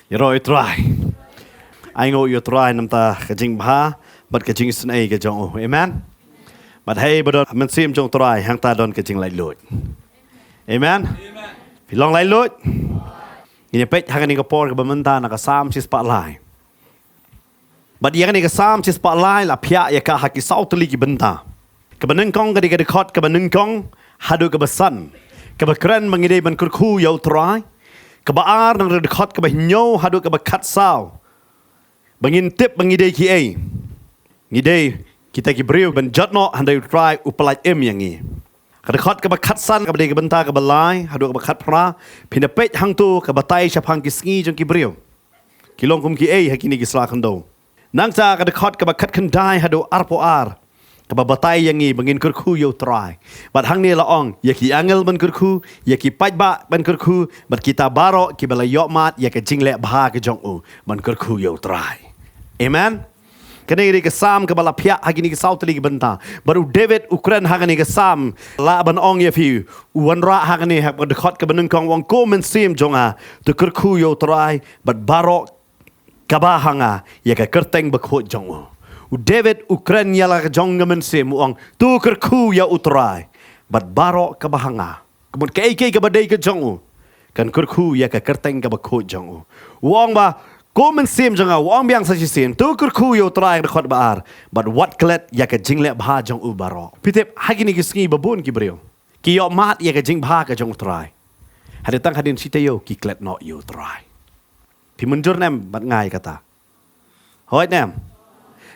Rồi try. Ai ngồi yo try nam ta cái jing bha, but cái jing snai cái jong. Amen. But hey, but mình xem trong try hang ta don cái jing lại lụt. Amen. Phi long lại lụt. Ini pet hang ni ka por ka bamenta na ka sam si spotlight. But yang ni ka sam si spotlight la phia ya ka haki sautli ki benta. Ka baneng kong ka di ka khot ka baneng kong hadu ka basan. Ka bakran mangide ban kurku yo try. Kebaar nang redekat kebah nyo hadu kebah kat saw. Bangintip bangide ki ay. Ngide kita ki beriu ban jatno handai try upalaj yang ni. Redekat kebah kat san kebah de benta kebah lai hadu kebah kat pra pinapet hang tu kebah tai syapang ki sngi jong ki beriu. Kilong kum ki ay hakini ki slakan do. Nang sa redekat kebah kat kendai hadu arpo ar. Kebah batai yang ni bangin kurku yo try. Bat hang ni laong ya ki angel ban kurku, ya ki pajba ban kurku, bat kita baro ki bala yokmat ya ke jingle bha ke jong u ban kurku yo try. Amen. Kene ri ke sam ke bala pia hagini ke sautli ke benta. Baru David Ukran hagani ke sam la ban ong ya fi wanra hagani hak ban dekat ke benung kong wong ko men sim jonga tu kurku yo try bat baro kabahanga ya ke kerteng bakhot jong u. David Ukran yala jong ngamen sim uang tu kerku ya utrai bat baro kabahanga kemud ke ke badai ke jong kan kerku ya ke kerteng ke bakho jong uang ba komen sim jong uang biang sa sim tu kerku ya utrai khot baar bat wat klet ya ke jingle bha jong baro pitep hagini ki sngi babun ki brio ki yo mat ya ke jing bha ke jong utrai haditang hadin sitayo ki klet no yo utrai pi munjur nem bat ngai kata hoi nem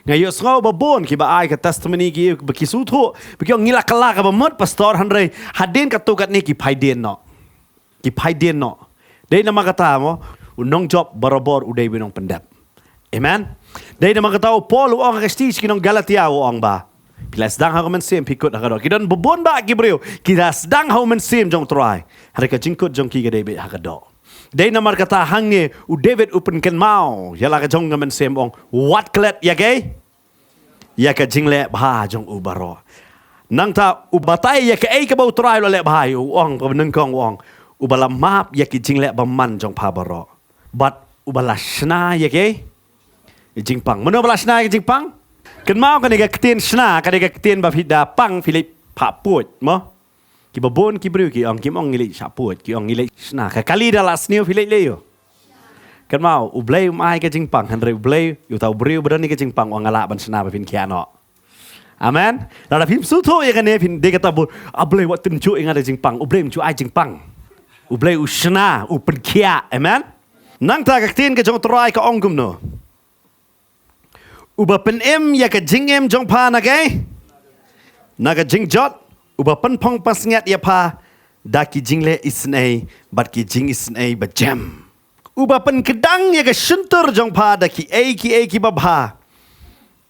ngayo sngo babon ki ba ai ka testimony ki bekisu thu bekyo ngila kala ka bamot pastor handre hadin ka tukat ni ki phaiden no dei nama kata mo unong job barabor udai binong pendap amen dei nama kata Paul uang ka stage kinong Galatia uang ba pilas dang ha men sim pikut ha do kidon babon ba ki brio kidas dang ha men sim jong try hari ka jingkut jong ki ga dei be ha do dei nama kata hangne u David open ken mau yala ka jong ngamen sem ong what klet ya ke ya ka jingle bha jong u baro nang ta u batai ya ka ai ka bau trai lo le bhai u ong pa nang kong ong u bala map ya ki jingle ba man jong pha baro bat u bala shna ya ke jingpang mano bala shna ya jingpang ken mau ka ni ka ktien shna ka ni ka ktien ba phida pang philip pha puot mo ki babon ki bru ki ong kim ong ngili sha puot ki ong ngili shna ka kali dala sneu philip le yo kan mau ublay mai ke jingpang han re ublay yu tau briu berani ke jingpang wang ala ban sna ba pin kiano amen la phim su tho ye kan ne pin de kata bu ablay wat tin chu inga de jingpang ublay chu ai jingpang ublay u sna u pen kia amen nang ta ka tin ke jong trai ka ong gum no uba pen em ya ka jing em jong pa na ke na ka jing jot uba pen phong pas ngat ya pa da ki jingle isnai bat ki jing isnai ba jam uba pen kedang ya ke suntur jong pa da ki babha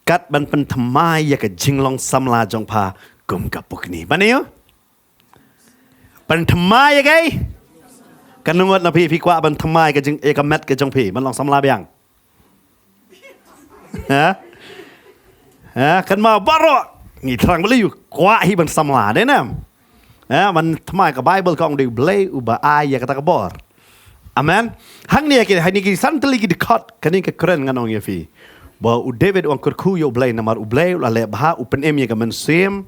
kat ban pen thamai ya ke jinglong samla jong pa gum ka pukni baniyo pen thamai ya ke kan nungot na pi kwa ban thamai ke jing e ka met ke jong pi man long samla biang ha kan ma baro ni trang beli kwa hi ban samla de nam man thamai ka bible kong de blay uba ai ya kata ka bor amen hang ni ke hani ki santli ki dekat kani ke keren nganong ya fi ba u David ong kurku yo blay namar u blay la le bha u pen em ya ka men sem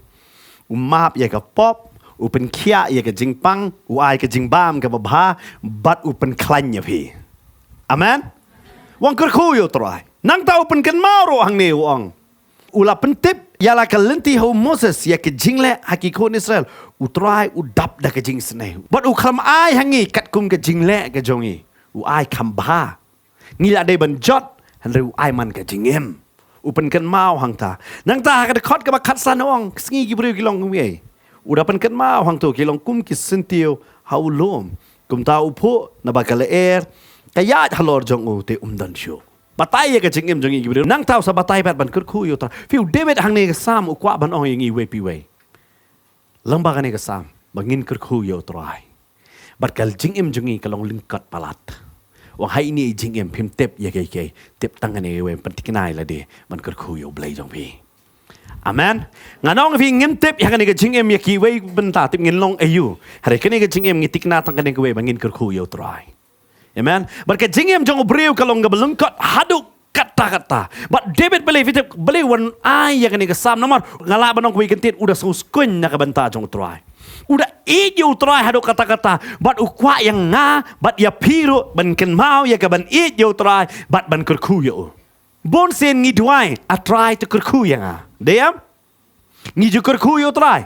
u map ya ka pop u pen kia ya ka jingpang u ai ka jingbam ka bha bat u pen klan ya fi amen wong kurku yo try nang ta u pen ken maro hang ni ong ula pentip yala ka lenti ho Moses ya ke jingle haki kon Israel u try u dap da ke jing snai but u kham ai hangi kat kum ke jingle ke jongi u ai kham ba ngila de ban jot han re u ai man ke jingem u pen kan mau hang ta nang ta ka khot ka ba khat san ong sngi ki bru ki long ngi u da pen kan mau hang to ki long kum ki sentio hau lom kum ta u pho na ba ka le er ka ya halor jong u te dan sho batai ya ke jingem jongi ki bru nang tau sa batai pat ban kurku yo ta fiu David hang ne sam u kwa ban ong ngi we pi we lamba kan ke sam bangin kurku yo trai bat kal jingem jongi kalong lingkat palat wang hai ni jingem phim tep ya ke tep tangane we pan tiknai la de man kurku yo blai jong pi Amen. Nganong fi ngim tip ya kani ka jing em ya ki wei benta tip ngin long ayu. Hari kani ka jing em ngitik na tang kani ka wei bangin kerku yo try. Amen. But ka jing em jong breu kalong ga belengkot haduk kata-kata. But David beli wan ay ya kani ka sam nomor ngala banong kui kentit udah suskun na ka benta jong try. Udah ijo try haduk kata-kata. But ukwa yang nga, but ya piru ban ken mau ya ka ban ijo try, but ban kerku yo. Bon sen ngi duai a try to kerku yang a. Diam. Ngi ju kerku yo try.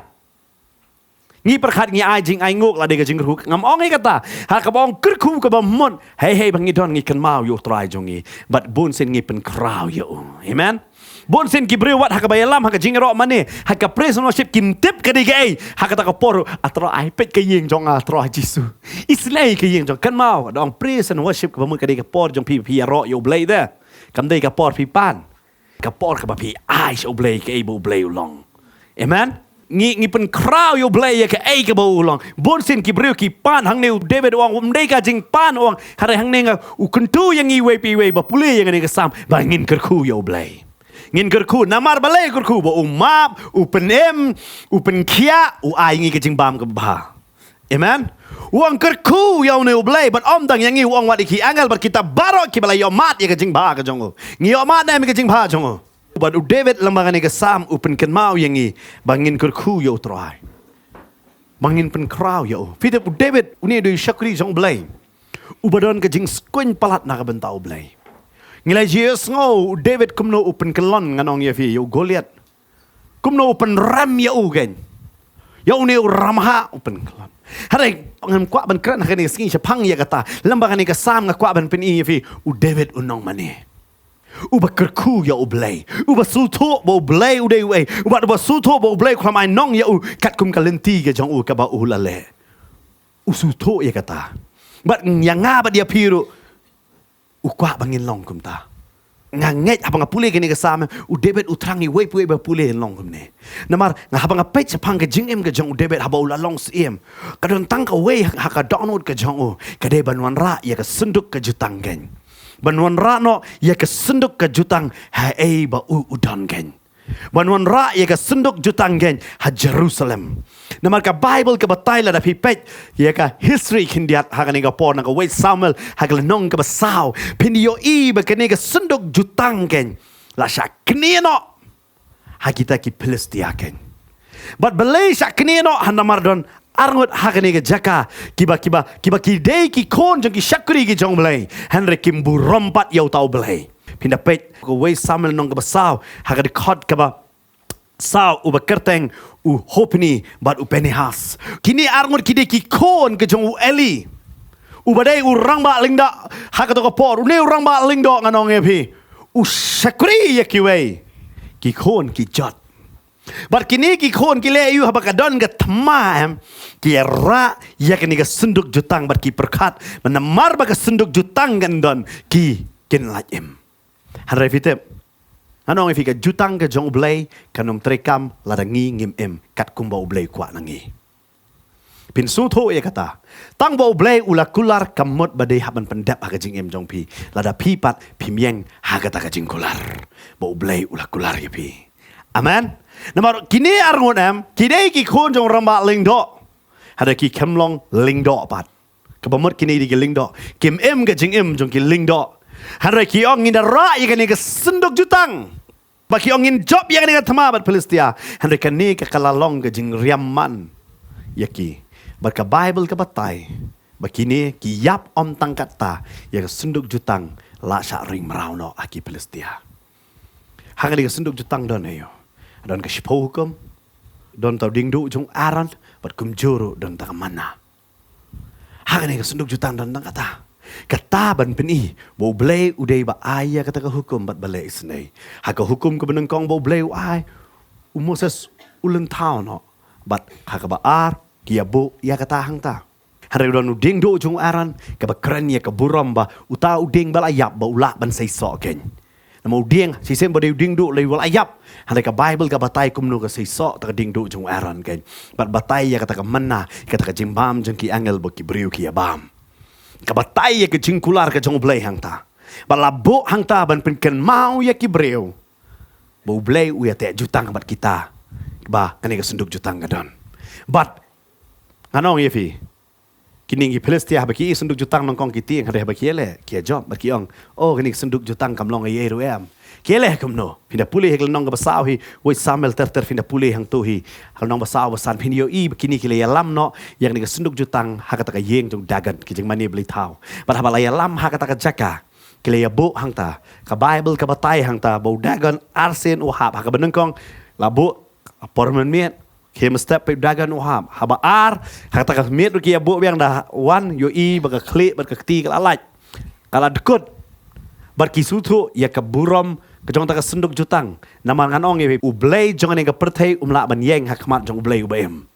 Ngi perkhat ngi ai jing ai ngok la de ka jing kerku. Ngam ong ai kata. Ha ka bong kerku ka ba mon. Hey bang ngi don ngi kan mau yo try jongi. But bon sen ngi pen kraw yo. Amen. Bon sen ki breu wat ha ka bayalam ha ka jing ro mane. Ha ka praise and worship kin tip ka de ga ai. Ha ka ta ka por a tro ai pet ka yeng jong a tro jisu. Islai ka yeng jong kan mau dong praise and worship ka ba mu ka de ka por jong pi ro yo blai there. Cầm đây cả por phi pan, cả por cả phi ai sẽ blay cái able blay long, amen. Ngi pen crowd yo blay cái ai cái bao long, bon sin ki breu ki pan hang neu David wang đây cả jing pan wang, hari hang neu u kuntu yang ngi pi wei ba pulih yang ngi kesam, ba ngin kerku yo blay, ngin kerku namar balay kerku ba umap, u penem, u pen kia, u ai ngi cái jing bam ke ba, amen. Uang kerku yang ni ublay, but om dang yang ni uang wat iki angel, but kita barok ki balay yomat ya kajing bah kajongo. Ngi yomat na mi kajing bah jongo. But David lembangan ni kesam upen ken mau yang ni bangin kerku yo try. Bangin pen kraw yo. Fitep David uni do syakri jong blay. Ubadon kajing skun palat na kabenta ublay. Ngilai Jesus ngo David kumno upen kelon nganong ya fi yo Goliat. Kumno upen ram ya ugen. Ya uni ramha upen kelon. Hari ngam kwa ban kran hakani singi chapang ya kata lambangan ni kasam nga kwa ban pen i fi u David unong mane u bakerku ya ublay u basuto bo blay u dei we u basuto bo blay khamai nong ya u kat kum kalenti ke jong u ka ba u lale u suto ya kata bat yang nga ba dia piru u kwa bangin long kum ta nganget apa ngapule ke ni kasam u David u trangi we pu ba pule long kum ne namar ngapa ngapet chapang ke jing em ke jong u David haba u la long siem kadon tang ka we ha ka download ke jong u ka de banwan ra ya ka sunduk ke jutang gen banwan ra no ya ka sunduk ke jutang ha e ba u udon gen banwan ra ya ka sunduk jutang gen ha Jerusalem namar ka Bible ke batai la da pipet ya ka history kindiat ha ka ni ka por na ka we Samuel ha ka nong ka basau pindi yo i ba ka ni ka sunduk jutang gen la sha kni no ha kita ki Palestia ken. But belai syak kini no hanamar don arngot hakani ke jaka kiba kidei ki kon jong ki syakri ki jong belai Henry kimbu rompat yau tau belai. Pinda pet ko wei Samuel nong ke basau hakadi khot ke ba sau u bekerteng u hopni bat u penihas. Kini arngot kidei ki kon ke jong u Eli. U badai u rang ba lingda hakato ko por u ne rang ba lingdo nganong epi. U syakri ya ki wei. Ki kon ki jot. Bar kini ki kon ki le yu habakadon ga tamaam ki ra ya kini ga sunduk jutang bar ki perkat menamar ba ga sunduk jutang gandon ki kin lajem. Han refitep. Anong ifika jutang ga jong blay kanum trekam ladangi ngim em kat kumba blay kwa nangi. Pin suto ya kata. Tang ba blay ula kular kamot badai haban pendap haga jing em jong pi. Lada pi pat pimieng haga ta jing kular. Ba blay ula kular ya pi. Amen. Namar kini arngon em kidei ki kon jong ramba lingdo. Hada ki kemlong lingdo pat. Kabamot kini di lingdo. Kim em ga jing em jong ki lingdo. Hada ki ong inda ra ya kani ga senduk jutang. Baki ong in job ya kani ga tama bat Palestia. Hada kani ka kalalong ga jing riamman. Yaki. Barka Bible ka batay. Bakini ki yap om tangkat ta ya ka senduk jutang la sya ring merauno aki Palestia. Hanga ka senduk jutang don ayo. Don ka shipo hukum. Don tau dingdu jong aran bat kum juru don ta mana. Hanga ka senduk jutang don tangkat ta. Kata ban peni bo blay udai ba aya kata ka hukum bat balai isnai. Haka hukum ka benengkong bo blay ai. Moses ulen tau no. Bat haka ba ar kia bu ya kata hang ta. Hari udah nuding do jung aran ke bakran ya ke buram ba uta uding bal ayap ba ulak ban sai so ken. Nama uding si sem ba uding do lay wal ayap. Hari ke Bible ke batai kum no ke sai so ta ding do jung aran ken. Bat batai ya kata ke mana kata ke jimbam jeng ki angel ba ki briu ki abam. Ke batai ya ke jingkular ke jung blay hang ta. Ba labo hang ta ban pen ken mau ya ki briu. Bau blay uya te jutang bat kita. Ba kani ka sunduk jutang gadon. But nganong yefi. Kini ngi Palestia baki sunduk jutang nongkong kiti yang ada baki le. Kia job baki ong. Oh kani sunduk jutang kamlong ay ruam. Kia le kumno. Pinda pulih hal nong basaw hi. Woi Samuel ter pinda pulih hang tu hi. Hal nong basaw basan pinyo i baki kile yalam no yang ni sunduk jutang hakata ka yeng jong dagan kijeng mani beli tau. But habala yalam hakata ka jaka. Kile ya bu hang ta. Ka Bible ka batai hang ta. Bau dagan arsen uhab haka benengkong labu pormen miet. Kaya mesti pe dagan uhab. Haba ar kata ka miet ru kia bu yang dah wan yo i baka klik baka keti kala alaj. Kala dekut. Barki sutu ya ka burom ke jong ta ka sunduk jutang. Nama nganong ye ublay jong ne ka pertai umla ban yeng hakmat jong ublay ubaim.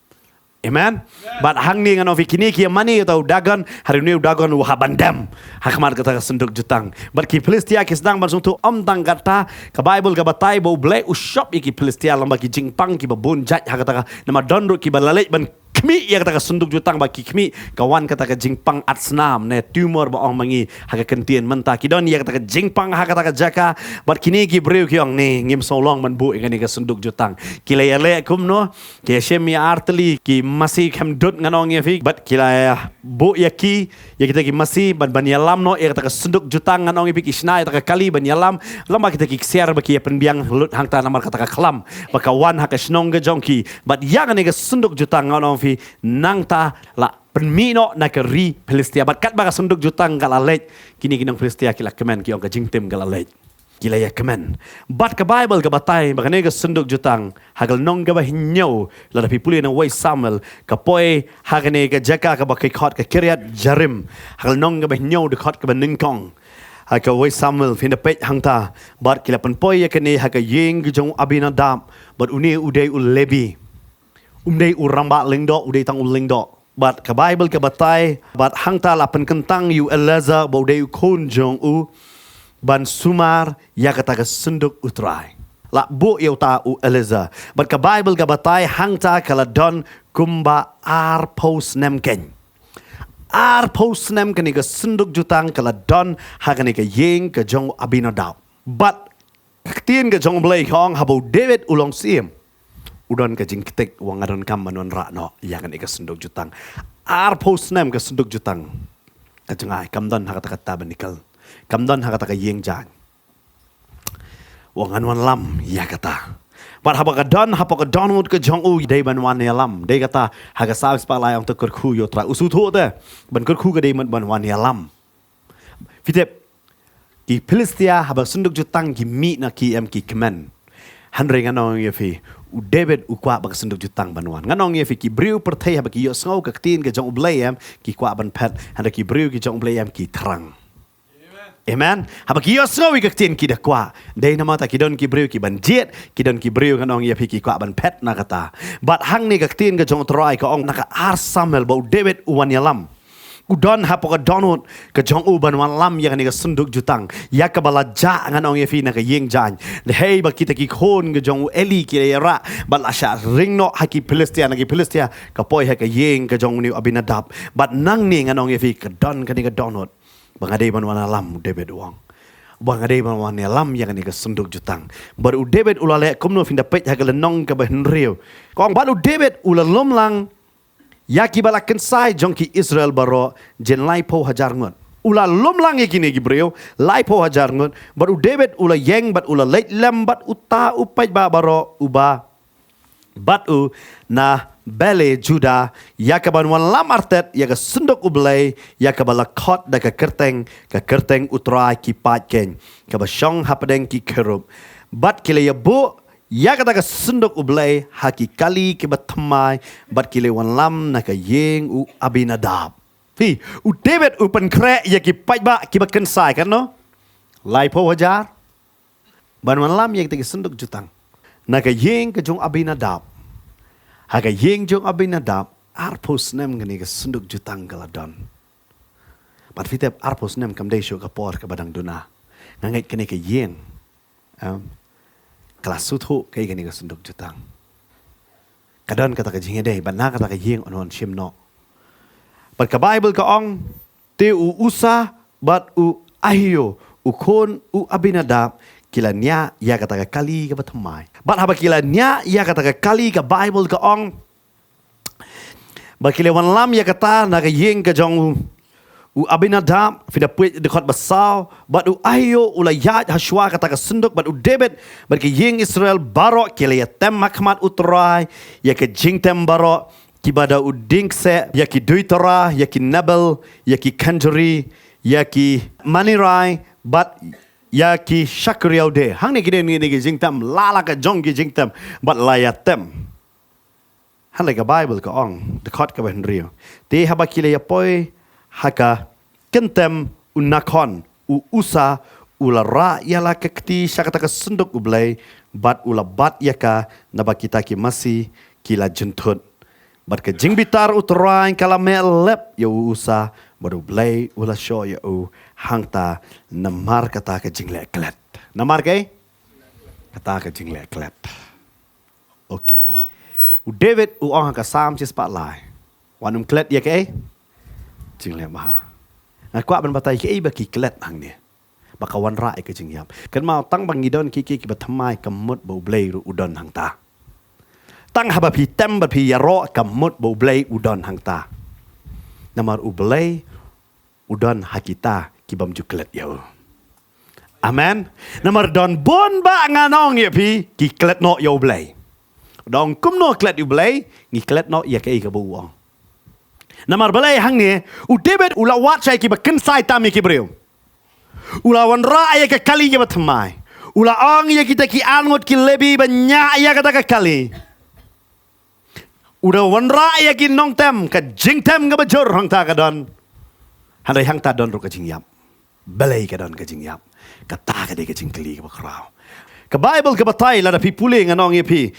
Amen. But hang ni ngano fikini kia mani atau dagan hari ni dagan wahabandam hakmat kata senduk jutang. But ki Palestia ki sedang bersungtu tang kata ke Bible ke batai bau blay ushop ki Palestia lamba ki jingpang ki babun jat kata nama donru ki balalek ban kmi ya kata senduk jutang baki kmi kawan kata jingpang atsnam ne tumor ba ong mangi haka kentien menta ki don ya kata jingpang kata jaka but kini ki breu ki ong ni ngim solong man bu ngani ka senduk jutang kila ya le kumno ki shemi artli ki masih kamdut nganong ya fi but kila ya bu ya ki ya kita ki masih ban yalam no ya kata senduk jutang nganong ya fi kisna ya kata kali ban yalam lama kita ki share baki ya penbiang lut hangta namar kata klam bakawan haka snong ga jongki but yang ni ka senduk jutang nganong fi nang ta la penmino na keri Palestia bat kat baka sunduk jutang galalej kini kinang Palestia kila kemen ki ong ka jingtim galalej kila ya kemen bat ka Bible ka batai baka ne ka sunduk jutang hagal nong ga bahinyo la dapi puli na way Samuel ka poy hagane ka jaka ka baka khot ka Kiryat Jarim hagal nong ga bahinyo de khot ka baningkong haka way Samuel finda pej hangta bat kila penpoy ya kene haka yeng jong Abinadab bat uni udai ulebi umdai uramba lingdo udai tang ulingdo bat ka Bible ka batai bat hangta la penkentang yu Elazar bodai kon jong u ban sumar ya kata ka sunduk utrai la bu yau ta u Elazar bat ka Bible ka batai hangta kala don kumba ar post nemken ar post nem kani ka sunduk jutang kala don hakani ka yeng ka jong Abinadab bat tien ka jong blai khong habo David ulong sim udon ka jingkitek wang adon kam manon rakno yang kan ikas senduk jutang ar post nem ka senduk jutang kajengai kamdon hakata kata benikal kamdon hakata ka yeng jang wang anwan lam ya kata but hapa ka don ud ka jong u dei ban wan ya lam dei kata haga sabis pa lai ong to kurku yo tra usu tho de ban kurku ka dei ban wan ya lam fitep ki Palestia haba senduk jutang ki mi na ki em ki kemen handre nganong ye fi u David u kwa bak senduk jutang banwan nganong ye fi ki briu perthai haba ki yo sngo ka tin ka jong ublayam ki kwa ban pet handa ki briu ki jong ublayam ki terang amen haba ki yo sngo ka tin ki da kwa dei nama ta ki don ki briu ki ban jet ki don ki briu nganong ye fi ki kwa ban pet na kata bat hang ni ka tin ka jong trai ka ong naka ar Samuel bau David u wan yalam udon hapo ka donut ka jong u ban wan lam yang ni ka sunduk jutang ya ka bala ja nganong ye fi na ka yeng jan de hey ba kita ki khon ka jong u eli ki ra bal asha ringno haki Palestia na ki Palestia ka poi ha ka yeng ka jong ni Abinadab bat nang ni nganong ye fi ka don ka ni ka donut bangade ban wan lam David wang bangade ban wan lam yang ni ka sunduk jutang bar u David ulale kumno finda pej ha ka lenong ka ben riu kong bat u David ulalom lang ya ki balakan sai jongki Israel baro jen lai po hajar ngot ula lom lang ye kini gibreo lai po hajar ngot baru David ula yeng bat ula leit lem bat uta upai ba baro uba bat u na bele Juda ya ka ban wan lam artet ya ka sunduk ublay ya ka bala khot da ka kerteng utrai ki pat ken ka ba shong hapadeng ki kerub bat kile ya bu ya kata ka sunduk ublay haki kali ke batmai bat kile wan lam na ka yeng u Abinadab fi u David u pen kre ya ki pai ba ki baken sai kan no lai po hajar ban wan lam ya ki sunduk jutang na ka yeng ka jong Abinadab ha ka yeng jong Abinadab arpos nem ngani ka sunduk jutang galadon bat fitep arpos nem kam dei sho ka por ka badang duna ngangai kene ka yeng kelas sutu kay gani ka sunduk jutang kadon kata ka jinge dei banna kata ka yeng onon shimno bat ka Bible ka ong te u usa bat u ahio u kon u Abinadab kila nya ya kata ka kali ka batamai bat haba kila nya ya kata ka kali ka Bible ka ong ba kila wan lam ya kata na ka yeng ka jong u Abinadab fida puit dekat basau bat u ayo ulayat Hashua kata ka senduk bat u David bat ka yeng Israel barok kila ya tem makmat utrai ya ka jing tem barok kibada u dingse ya ki duitara ya ki nabel ya ki kanjuri ya ki manirai bat ya ki shakriau de hang ni kide ni jing tem lala ka jong ki jing tem bat layat tem han like a Bible ka ong the cot ka ben rio te haba kile ya poi haka kentem unakon u usa ula ra ya la kekti syakata ka sunduk ublay bat ula bat ya ka naba kita ki masih kila jentut bat ka jing bitar utrain kala melep ya usa baru blay ula show ya hangta namar kata ka jing leklet namar ke kata ka jing leklet okay David orang ka sam si spotlight wanum klet ya ke jing le ma na kwa ban batai ke baki klet hang ni bakawan ra ke jing yap kan mau tang bang idon ki batamai kamut bo blay ru udon hang ta tang haba pi tem ba pi yaro kamut bo blay udon hang ta namar u blay udon hakita ki bam ju klet ya amen namar don bon ba nganong ya pi ki klet no yo blay dong kum no klet u blay ngi klet no ya ke ka buang namar balai hang ni u David ula wat sai ki baken sai tam ki breu ula wan ra ya ka kali ya batmai ula ang ya kita ki angot ki lebi banya ya kata ka kali ula wan ra ya ki nong tem ka jing tem ga bajor hang ta ka don handai hang ta don ru ka jing yap balai ka don ka jing yap ka ta ka de ka jing kali ka bakrau ka Bible ka batai la da pi puling anong ya pi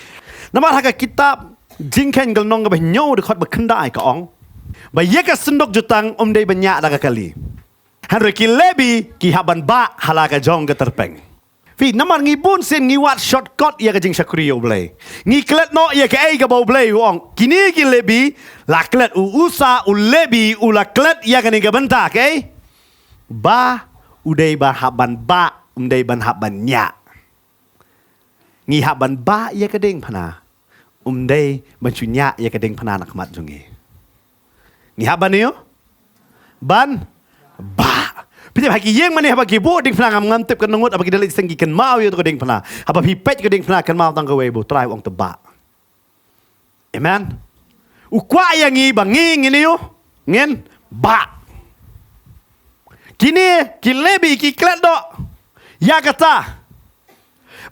namar haka kitab jingken gal nong ba nyo de khot ba khandai ka ong ba ye ka sendok jutang dei banya da ka kali han re ki lebi ki haban ba halaka jong ka terpeng fi namar ngi bun sen ngi wat shortcut ya ka jing shakriyo blay ngi klet no ya ka ai ka bo blay ong kini ki lebi la klet u usa u lebi u la klet ya ka ni ka banta ke ba udei ba haban ba dei ban haban nya ngi haban ba ya ka ding phana dei bancunya ya ka ding phana nak mat jungi ngi haban yo ban ba pite haki yeng mane haba ki bo ding phana ngam tip kan ngot apa ki dalit sengi kan mau yo to ding phana haba pi pet ka ding phana kan mau tang ka webo try ong to ba amen u kwa ya ngi bangi ngi yo ngen ba kini ki lebi ki kledo ya kata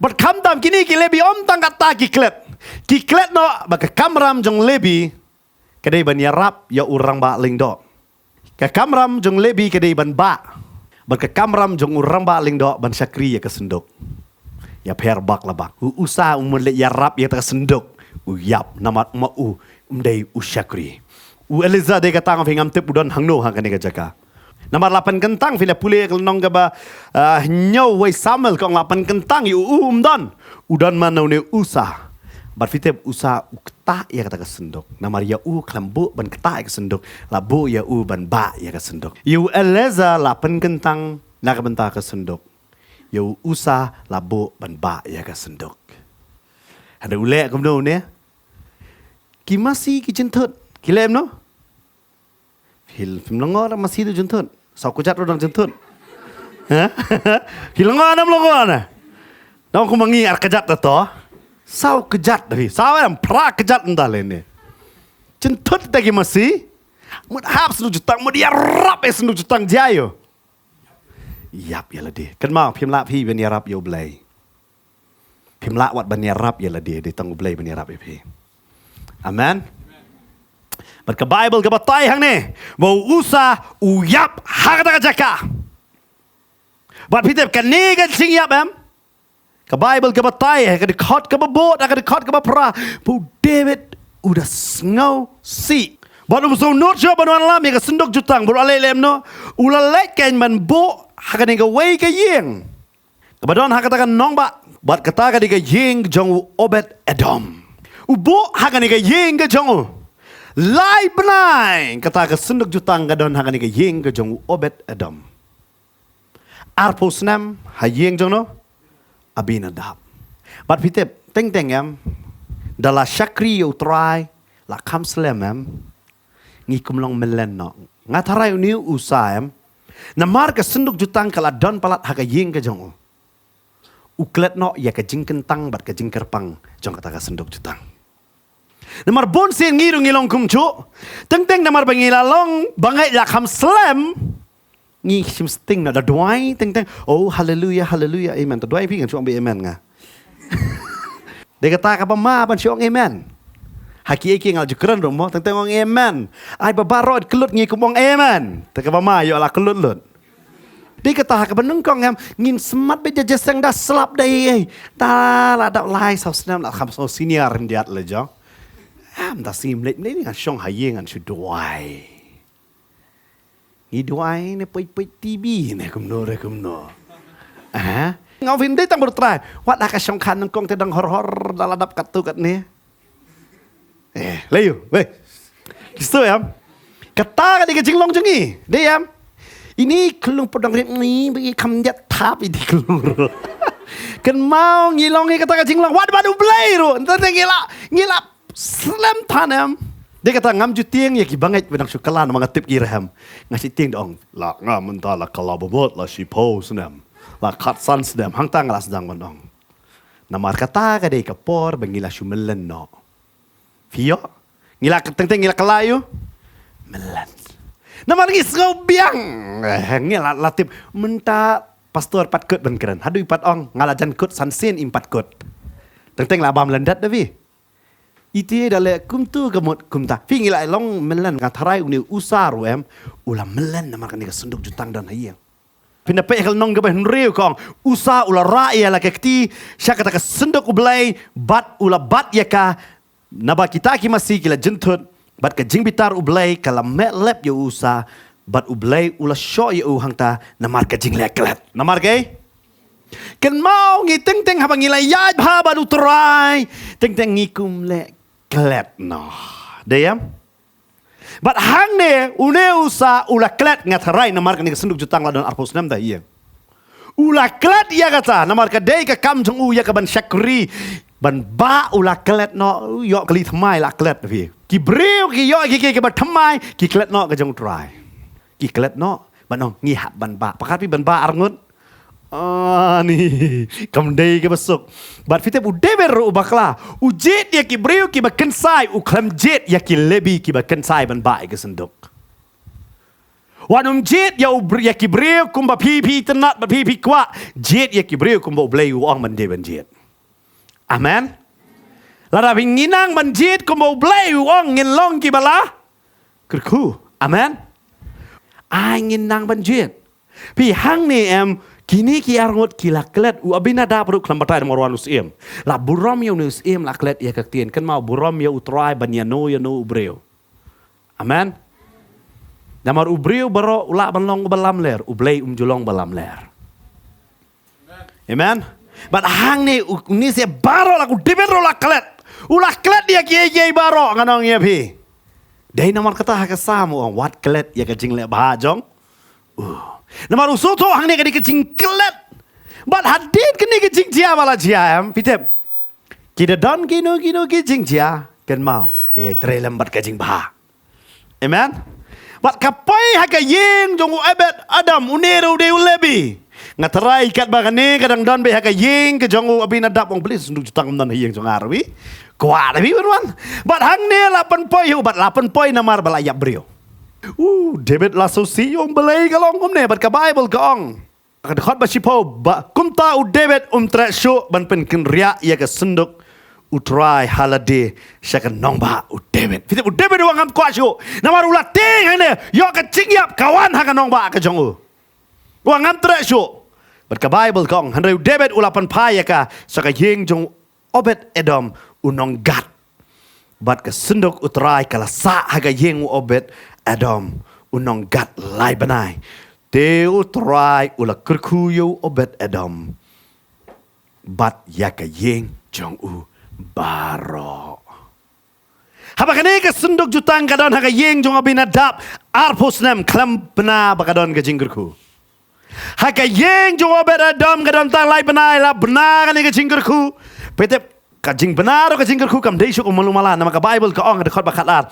but kam tam kini ki lebi om tang kata ki klet no baka kamram jong lebi kadai ban yarap ya urang ba lingdo ka kamram jong lebi kadai ban ba baka kamram jong urang ba lingdo ban syakri ya kesenduk ya per bak la bak usa umle yarap ya kesenduk yap namat ma dei syakri Eliza de katang fingam tip udon hangno hang kani ka jaka Nomor 8 kentang fila pulih kalau nong gaba nyaw wai samel kong 8 kentang yu don udan mana une usah berfitib usah ukta ya kata kesendok namar ya kelambu ban kata ya kesendok labu ya ban ba ya kesendok yu eleza 8 kentang nak bentar kesendok yu usah labu ban ba ya kesendok ada ulek kumno ne kimasi kijentut kilem no film longor masih tu jentut sau kujat orang jentut hilangor nam longor na dong ku mangi ar kejat to sau kejat dari sau yang pra kejat entah lene jentut tagi masih mud hap senu jutang mud dia rap senu jutang jayo yap ya ladi kan mau phim la phi ben ya rap yo blay phim la wat ben ya rap ya ladi di tang blay ben ya rap phi amen Berke Bible ke batai hang ni. Bau usah uyap harta jaka. Buat pitep kan ni kan sing yap em. Ke Bible ke batai ke dekat ke bot ke dekat ke pra. Bu David udah ngau si. Buat musuh not job ban lam ya ke sendok jutang bur ale lem no. Ula lek kan ban bo hak ni ke wei ke yeng. Kebadon hak katakan nong ba. Buat kata ke yeng jong Obed Edom. Ubo hak ni ke yeng ke jong Lai benai kata ke senduk jutang gadon hakan ke yeng ke jong Obed Edom. Arpos nam ha yeng jong no Abinadab. But pitep teng em dala syakri utrai la kam slemem ngi kumlong melen no. Ngatarai uni usaem namar ka senduk jutang kala don palat haga ying ka jong. Uklet no ya ka jing kentang bat ka jing kerpang jong kata ka senduk jutang. Namar bon sin ngiru ngilong kumcu. Teng namar bangilalong bangai la kam slem. Ngi sim sting na da duai teng. Oh hallelujah hallelujah amen. Ta duai pi kan chuang bi amen nga. Dia kata ka ma ban chuang amen. Haki iki ngal jukran romo teng ong amen. Ai babarod kelut ngi kumong amen. Ta ka ma yo la kelut lut. Dia kata ka benung kong em ngin semat be jajeseng dah selap dai. Ta la da lai sau senam la kam so senior ndiat le jo. Ta sim lek ni ngan syong hayeng ngan shuduai. Iduai ne poi TV ne kumno. Ngau vin dei tang bertrai. Wat dah ka syong kan nang kong te dang hor daladap katu kat ni. Layu, weh. Kisto ya. Kata ka di ka jinglong jengi. Dei ya. Ini kelung podang rip ni bagi kamjat tap ini kelur. Kan mau ngilong kata ka jinglong. Wat badu blai ru. Entar ngila Slam tanam. Dia kata ngam ju tiang ya ki bangai benang syukalan mga tip kiraham. Ngasi tiang dong. La ngam mentah la kalabobot la sipo senam. La katsan senam. Hang tang la sedang mandong. Namar kata ka dei kapor bangila syumelen no. Fio. Ngila teng ngila kalayu. Melen. Namar ngis ngau biang. Ngila latip mentah pastor pat kut ben keren. Hadu pat ong ngalajan kut sansin impat kut. Teng la bam lendat dah Iti dale kumtu gemut kumta. Fi ngila long melen ngatarai uni usar em ula melen namar kan senduk jutang dan hayang. Pinda pe kal nong gabe henriu kong usa ula raia la kekti syaka ka senduk ublai bat ula bat yaka naba kita ki masih kila jentut bat ka jingbitar ublai kala melep yo usa bat ublai ula syo yo hangta namar ka jingleklet. Namar ke? Ken mau ngi teng habang ngila yai ba badu trai teng ngikum le klet no. Deyam. But hang ne une usa ula klet ngatarai namar kan senduk jutang la don arpos nam da iya. Ula klet iya kata namar ka dei ka kam jong u ya ka ban syakri ban ba ula klet no yo kali thamai la klet vi. Ki breu ki yo ki ba thamai ki klet no ka jong try. Ki klet no ban ngi hab ban ba pakat pi ban ba arngut. Ni kamdei ke besok. Bat fitep ude beru bakla. Ujet ya ki breu ki baken sai u klam jet ya ki lebi ki baken sai ban bai ke senduk. Wanum jet ya ya ki breu kum ba pi tenat ba pi kwa. Jet ya ki breu kum ba blei uang ban de ban jet. Amen. Lara binginang ban jet kum ba blei uang ngin long ki bala. Kerku. Amen. Ai ngin nang ban jet. Pi hang ni em kini ki arngot kila klet u abinada peruk klambatai morwan usiem la buram yo usiem la klet ya kaktien kan mau buram yo utrai banyano yo no ubreo. Amen. Namar ubreo baro ula banlong balam ler ublei julong balam ler. Amen. But hang ni se baro la ku dibero la klet ula klet ya ki baro nganong ya pi. Dai namar kata ha kasamu wat klet ya ka jingle bahajong. Namar usoto hang ni ka kecing klet. But hadit kini kecing jia wala jia em. Pitep. Kita don kino kecing jia. Kan mau. Kaya trelem bat kecing bah. Amen. But kapai haka yeng jongu ebet Adam unero de ulebi. Ngatarai kat bagane kadang don be haka yeng ke jongu abinadab wong belis sunduk jutang don yeng jong arwi. Kuat abi berwan. But hang ni 8 poi bat 8 poi namar balayap brio. David la sosi yung balay kalong ne bat ka Bible kaong. Kadkhot ba sipo ba kumta u David tre sho ban pen kin ria ya ka senduk utrai halade syaka nong ba u David. Fitip u David wang am kwa sho. Namar ula ting ne yo ka cingyap kawan ha ka nong ba ka jong u. Wang am tre sho. Bat ka Bible kaong hanre u David ula pan pa ya ka syaka yeng jong Obed Edom unong gat. Bat ka senduk utrai kala sa ha ka yeng u Obed Adam unong gat lai banai. Teu try ula kerkuyo Obed Adam. Bat yaka yeng jong u baro. Haba kane ka sunduk jutang kadon haka yeng jong Abinadab arpos nem klam bena bakadon ka jingkerku. Haka yeng jong Obed Edom kadam tang lai benai la benar ni ke jingkerku. Petep kajing benar ke jingkerku kam dei syuk malumalan nama ka Bible ka ong dekat bakat lar.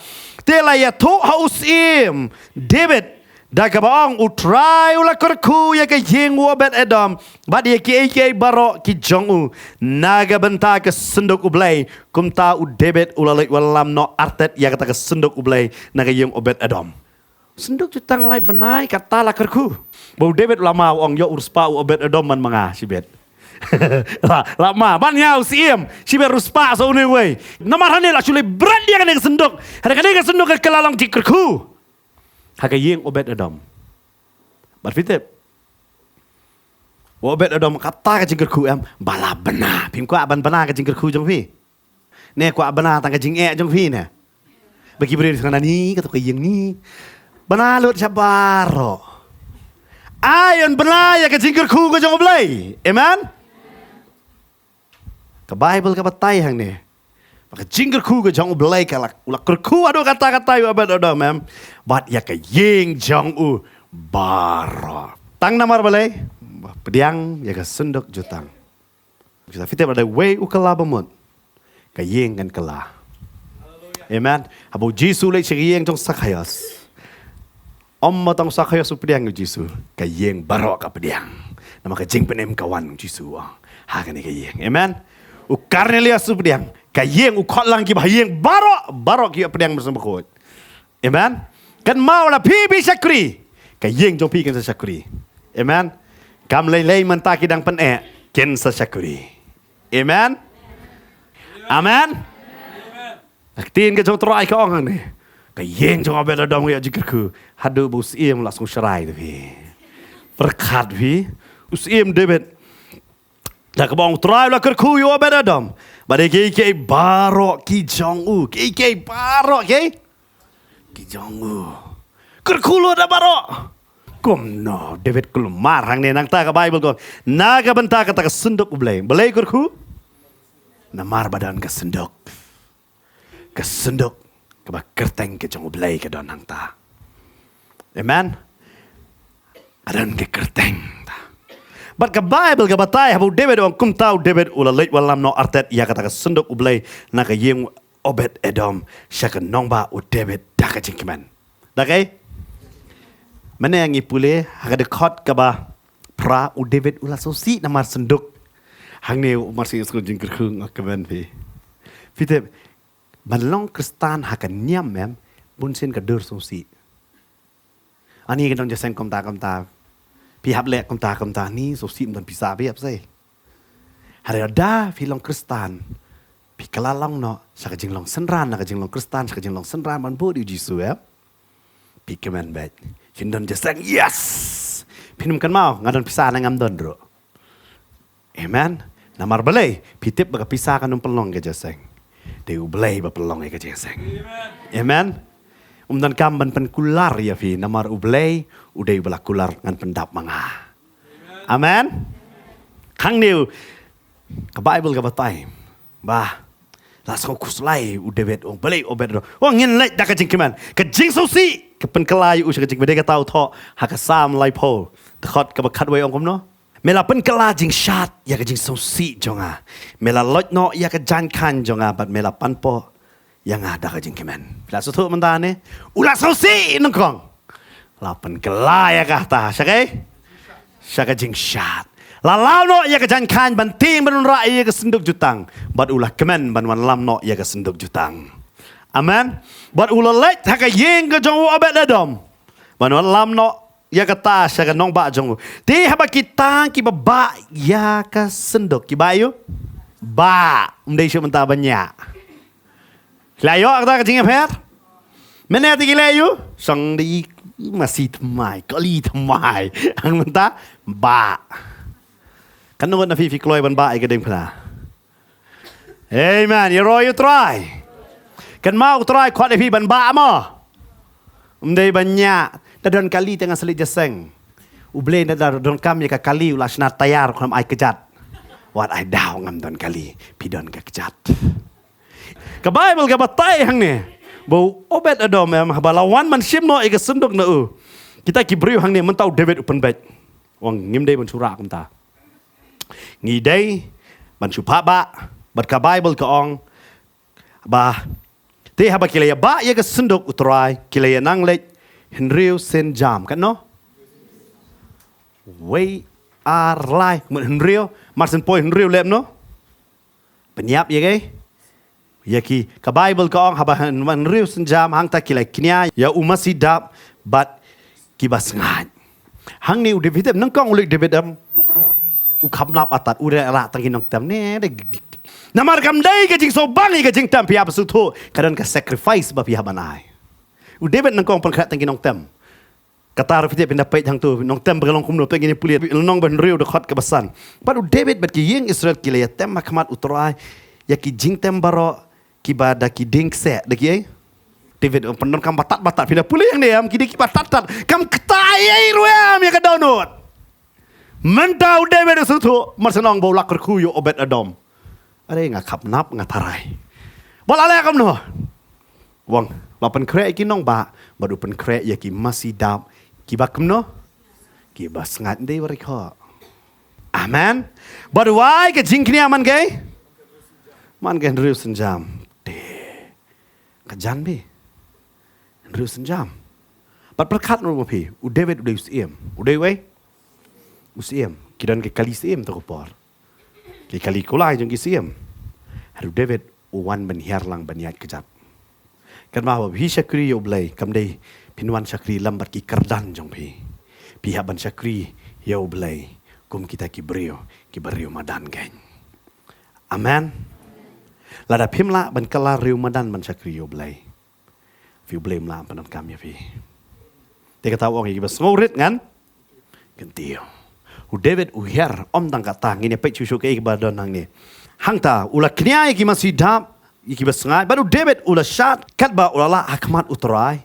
Tela ya tu hausim David da ka baong utrai ula kerku ya ke yeng Obed Edom. Bad ya ki barok ki jongu naga benta ke sendok ublay kum ta u David ulalek walam no artet ya kata ke sendok ublay naga yeng Obed Edom. Sendok jutang lai benai kata la kerku. Bau David lama ong yo uruspa u Obed Edom man manga sibet. Lama ban yau siem sibet ruspa so ne we. Namar hane la chule brand dia kan sendok. Ada kan ke sendok ke lalang ti kerku. Haka yeng Obed Edom. Berfitep. Obed Edom kata ke jingkerku em bala bena. Pim ko aban bena ke jingkerku jong pi. Ne ko abana tang ke jing e jong pi ne. Bagi beri sana ni kata ke yeng ni. Bena lut sabaro. Ayon bena ya ke jingkerku ke jong oblay. Amen. Ke Bible ke batai hang ni. Maka jingkerku ke jong oblay kalak ulak kerku ado kata-kata yu Obed Edom em. Bat ya ke yeng jong u baro. Tang namar balai. Pediang ya ke sendok jutang. Kita fitip ada way ukala bamut. Ke yeng kan kala. Amen. Abu Jisu lek si yeng jong sakhayas. Om tong sakhayas su pediang Jisu. Ke yeng baro ka pediang. Nama ke jing penem kawan Jisu. Ha kan ke yeng. Amen. U Cornelius su pediang. Ke yeng u khotlang ki bah yeng baro ki pediang bersama kot. Amen. Kan mau la pi syakri. Ke yeng jong pi kan syakri. Amen. Kam lei mentah kidang pen ken sa syakri. Amen. Amen. Aktin ke jong trai ka ong ni. Ke yeng jong Obed Edom ya jikirku. Hadu bus iem langsung serai tu. Berkat vi. Usim David. Dah ke bang trai la kerku yo Obed Edom. Bade ke barok ki jong u. Ke barok ke. Ki jong u. Kerku lo dah barok. Kom no David kelumar hang ni nang ta ka Bible ko naga benta kata ka sendok ublay belay kurku namar badan ka sendok ka ba kerteng ke jong ublay ka don hang ta. Amen. Adan ke kerteng ta. But ka Bible ka batay habu David ong kum tau David ula leit walam no artet ya kata ka sendok ublay na ka yeng Obed Edom sya ka nongba u David da ka jingkeman. Da kay mana yang ipule hak dekat ke bah pra u David ulah sosi namar senduk hang ne masih skul jingker khung akaban pi fitep balong kristan hak nyam mem bunsin ka dur sosi ani kan dong jaseng kom ta pi hab lek kom ta ni sosi dan bisa pi ap sai hari ada filong kristan pi kalalong no sak jinglong senran nak jinglong kristan sak jinglong senran man bo di Jisu ya pi kemen bet Hindon jaseng yes. Pinum kan mau ngadon pisah nang amdon bro. Amen. Namar belai pitip baka pisah kan pelong ke jaseng. Deu belai ba pelong ke jaseng. Amen. Dan kam ban pen kular ya fi namar ublay udai bala kular ngan pendap manga. Amen. Kang niu ke Bible ke batai. Bah las ko kuslai udebet ong belai Obed Edom. Oh ngin lek dak jing keman. Ke jing sosi kepen kelai usah kecik beda tahu tho hak sam lai po dekat ke bakat we ong kom no mela pen kela jing shat ya ke jing sosi jonga mela lot no ya ke jan kan jonga bat mela pan po yang ada ke jing kemen la so tho mentane ulah sosi nongkong la pen kela ya kata syakai syaka jing shat la lao no ya ke jan kan ban ting ban ra ya ke senduk jutang bat ulah kemen ban wan lam no ya ke senduk jutang. Amen. But ulalek haka yeng ke jong Obed Edom. Banu lam no ya kata sya nong ba jong. Ti haba kita ki ba ya ka sendok ki bayu. Ba umdai syu menta banyak. Layo kata ke jing per. Mene ti layu sang di masih temai kali temai. Ang menta ba. Kan no na fi kloy ban ba ai ke ding pla. Amen. You try. Kan mau try kuat lepi ban ba mo. Umdai banyak. Dadon kali tengah selit jaseng. Ublay na dadon kami ka kali ulah senat tayar kam ai kejat. Wat ai daw ngam don kali pidon ka kejat. Ka Bible ka batay hang ni. Bau Obed Edom balawan man sim no ika senduk na u. Kita ki briu hang ni mentau David open bet. wang ngim day ban sura kum ta ngi day ban su pa ba bat ka Bible ka ong ba te haba kilaya ba ya ka sundok utrai kilaya nang lech henriu sen jam kan no way are lai mun henriu marsen poi henriu lem no penyap ya gay yaki ka Bible ka ong haba henriu sen jam hang ta kilay knya ya umasi dap bat kibas ngat hang ni u David nang kong ulik David am u kham nap atat u ra tangin nong tam ne namar kam dai ka jing so bang ka jing tam pia pasu tho kadan ka sacrifice ba pia banai u David nang kong pangkhat tangin nong tam kata David pinda pait hang tu nong tam berlong kum no pengin puliat nong ban riu de khot ka basan but u David bat ki yeng Israel ki le tam makmat utrai ya ki jing tam baro ki ba da ki ding se de ki David penon kam batat pinda puli yang dia kini ki batat kam ketai ruam ya ka donut mentau David su tu marsenong bolak kerku yo Obed Edom ada nga khap nap nga tarai bol ale kam no wang lapan kre ki nong ba badu pen kre ya ki masih dap ki bakem no ki bas ngat dei wari kho amen badu wai ke jingkni aman ge man gen riu senjam de kajan be riu senjam bat perkat no pi u David u usiem u dei wei usiem kidan ke kali siem to por ke kali kulai jong ki siem haru David u wan ban hiar lang ban yat kejap kan ma hi syakri yo blai kam dei pinwan syakri lambat ki kerdan jong pi haban syakri yo blai kum kita ki brio madan gen amen lada pimla ban kala riu madan ban syakri yo blai view blame lam panon kam ya pi te kata wong iki bas ngorit ngan gentiu u David u hiar om tang kata ngine pe chu ke ba don nang ni hang ta ula knya iki masih dap iki bas ngai baru David ula shat kat ba ula la akmat utrai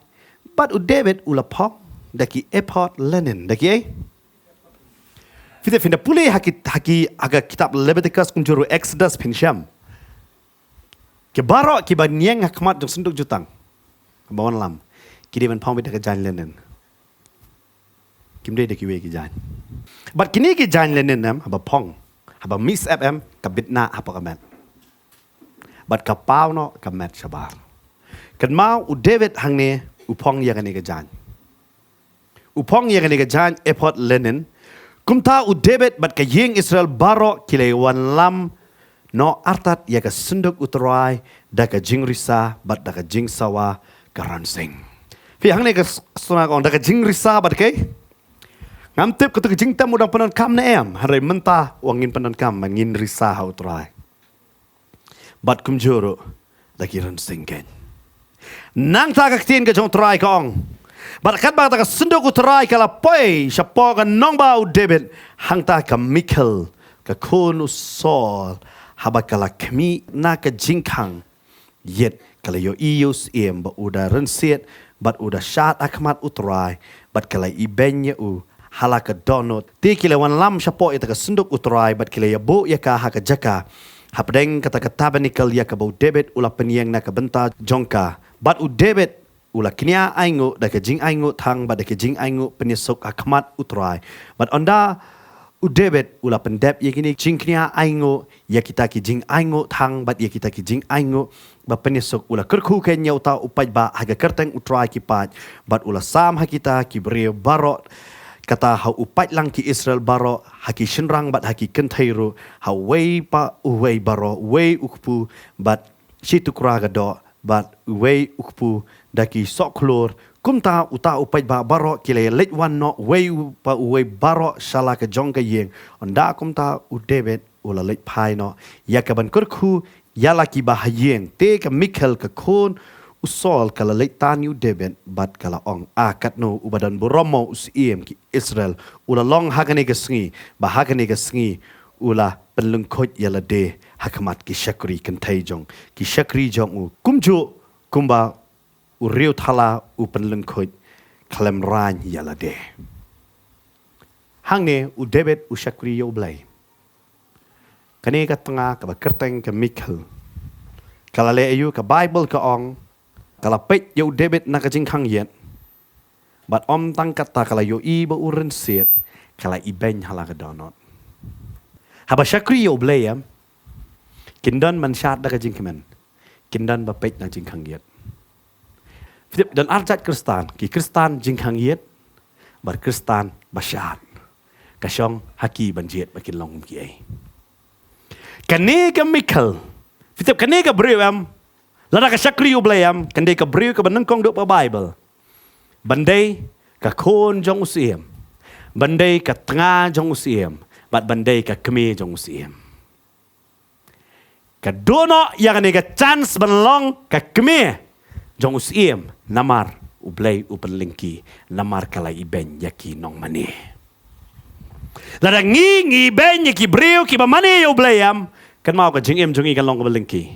but u David ula pok daki airport Lenin daki finda pule haki aga kitab Leviticus kunjuru Exodus pinsham ke baro ki ba nieng akmat jong senduk jutang bawan lam kini man pang beda ke jan lenen kim de ki we ki jan but kini ki jan lenen nam haba pong haba miss fm ka bitna apa ka mat but ka pau no ka mat shabar kan mau u David hang ne u pong ya kan ke jan u pong ya kan ke jan airport lenen kumta u David but ka yeng Israel baro kile wan lam no artat ya ka sunduk utrai da ka jingrisa but da ka jing sawa karansing. Fi hang ne ka suna kong da ka jing risa bat ke. Ngam tip ka tu jing tam udang penon kam na em hare mentah wangin penon kam mangin risa hau trai. Bat kum juru da ki ransing ken. Nang ta ka tin ka jong trai kong. Bat kat ba ta ka sunduk utrai kala poi syapo ka nong ba David hang ta ka Michael ka kun Saul haba kala kami na ka jingkang yet kalau yo ius ba udah rensiet bat udah syat akmat utrai bat kalau ibenya halaka donot ti kilawan lam syapo ita ka sunduk utrai bat kila ya bo ya ka haka jaka hapdeng kata ka tabernacle ya ka bo David ula penyeng na ka benta jongka bat u David ula knya aingo da ka jing aingo thang bat da ka jing aingo penyesuk akmat utrai bat onda u David ula pendep ya kini jing knya aingo ya kita ki jing aingo thang bat ya kita ki jing aingo ba penyesuk ula kerku kenya uta upai ba haga kerteng utrai ki pat bat ula sam hakita ki brio barot kata hau upai lang ki Israel baro haki shenrang bat haki kentairu hau wei pa uwei baro wei ukpu bat situ kuraga do bat uwei ukpu daki soklor kumta uta upai ba baro kile late one no wei pa uwei baro shala ka jongka yeng onda kumta u David ula late pai no yakaban kurku yala ki bahayeng te ka Michael ka kon usol kala leitan yu David bat kala ong akat no ubadan boromo usiem ki Israel ula long hagane ka sngi bahagane ka sngi ula penlungkot yala de hakamat ki syakri kentai jong ki syakri jong u kumju kumba u riu thala u penlungkot kalem ran yala de hangne u David u syakri yo blai kane ka tengah ka kerteng ka Michael kala le ayu ka Bible ka ong kala pet yo David na ka jing khang yet bat om tang kata kala yo i ba uren set Kala iben hala ka donot. Haba syakri yo bleyam. Kindan man syad da ka jing kemen. Kindan ba pet na jing kangiet. Dan arjat Kristan, ki Kristan jing kangiet. Bar Kristan ba syad. Kasyong haki banjiet bakin long ki ai. Kani ka Michael. Fitip kani ka brewam. Lada ka syakri yo bleyam. Kande ka brew ka banengkong duk pa Bible. Bandai ka kon jong usiem. Bandai ka tengah jong usiem. Bat bandai ka kemi jong usiem. Ka dono yang ni ka chance banlong ka kemi jong usiem. Namar ublay upenlingki. Namar kalay iben yaki nong mani. Lada ngi ben yaki brew ki ba mani yo blayam. Kan mau ka jingim jongi kan long ka belingki.